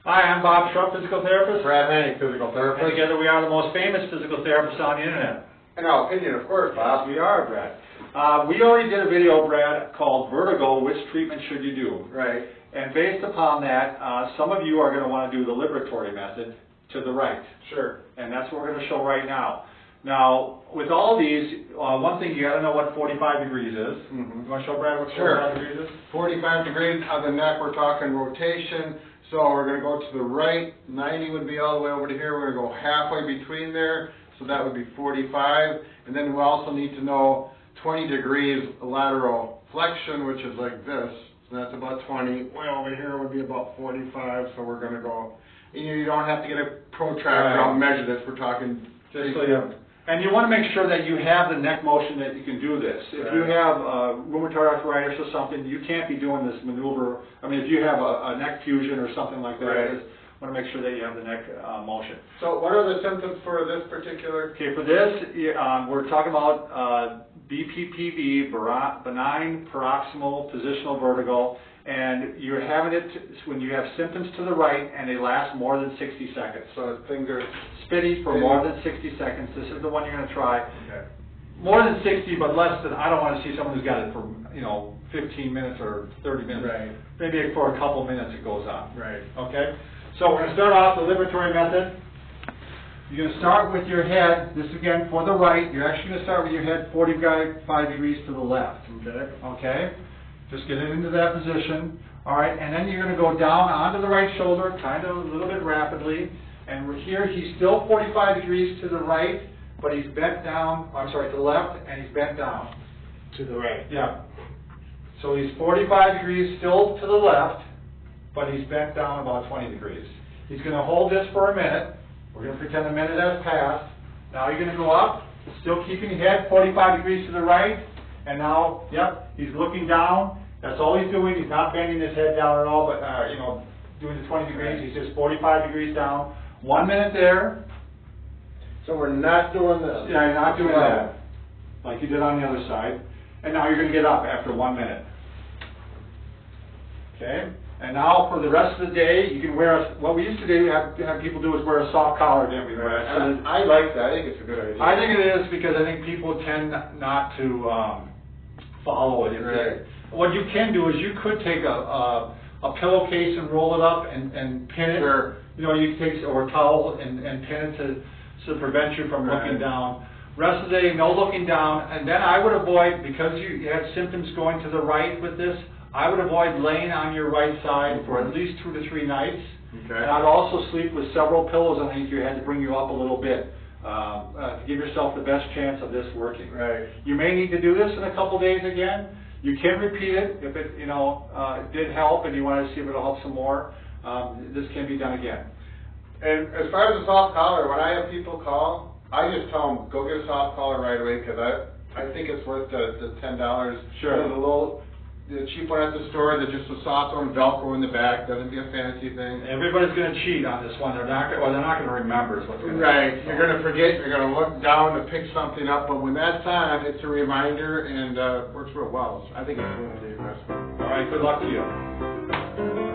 Hi, I'm Bob Schrupp, physical therapist. Brad Hank, physical therapist. And together we are the most famous physical therapists on the internet. In our opinion, of course, Bob. Yes, we are, Brad. We already did a video, Brad, called Vertigo, Which Treatment Should You Do? Right. And based upon that, some of you are going to want to do the Liberatory method to the right. Sure. And that's what we're going to show right now. Now, with all these, one thing you got to know what 45 degrees is. You want to show Brad what 45 degrees is? 45 degrees on the neck, we're talking rotation. So we're going to go to the right, 90 would be all the way over to here. We're going to go halfway between there, so that would be 45. And then we also need to know 20 degrees lateral flexion, which is like this. So that's about 20. Way over here would be about 45, so we're going to go. You don't have to get a protractor out and measure this. We're talking just so you have. And you want to make sure that you have the neck motion that you can do this. If you have rheumatoid arthritis or something, you can't be doing this maneuver. I mean, if you have a neck fusion or something like that, you want to make sure that you have the neck motion. So what are the symptoms for this particular? Okay, for this, we're talking about BPPV, benign paroxysmal positional vertigo, and you're having it when you have symptoms to the right and they last more than 60 seconds. So things are spinning for more than 60 seconds. This is the one you're going to try. Okay. More than 60, but less than, I don't want to see someone who's got it for, 15 minutes or 30 minutes. Right. Maybe for a couple minutes it goes on. Right. Okay? So we're going to start off the Liberatory method. You're going to start with your head. This again for the right. You're actually going to start with your head 45 degrees to the left. Okay. Okay? Just get it into that position. All right, and then you're going to go down onto the right shoulder, kind of a little bit rapidly. And we're here, he's still 45 degrees to the right, but he's bent down, I'm sorry, to the left, and he's bent down. To the right. Yeah. So he's 45 degrees still to the left, but he's bent down about 20 degrees. He's going to hold this for a minute. We're going to pretend a minute has passed. Now you're going to go up, still keeping your head 45 degrees to the right. And now, yep, he's looking down. That's all he's doing. He's not bending his head down at all, but, doing the 20 degrees. He's just 45 degrees down. 1 minute there. So we're not doing this. Yeah, you're not doing that, like you did on the other side. And now you're going to get up after 1 minute. Okay? And now for the rest of the day, you can wear what we used to do, have people do is wear a soft collar, didn't we? Right. I like that. I think it's a good idea. I think it is because I think people tend not to follow it. Right. What you can do is you could take a pillowcase and roll it up and pin it. Sure. You take or a towel and pin it to prevent you from looking down. Rest of the day, no looking down. And then I would avoid, because you have symptoms going to the right with this, I would avoid laying on your right side for at least 2 to 3 nights. Okay. And I'd also sleep with several pillows underneath your head to bring you up a little bit. To give yourself the best chance of this working. Right. You may need to do this in a couple days again. You can repeat it if it, did help and you want to see if it'll help some more. This can be done again. And as far as the soft collar, when I have people call, I just tell them, go get a soft collar right away because I think it's worth the $10. Sure. The cheap one at the store, that's just a soft one, Velcro in the back, doesn't be a fancy thing. Everybody's going to cheat on this one. They're not going to remember is what's going to happen. Right. You're going to forget. You're going to look down to pick something up, but when that's on, it's a reminder and works real well. I think it's worth the investment. All right. Good luck to you.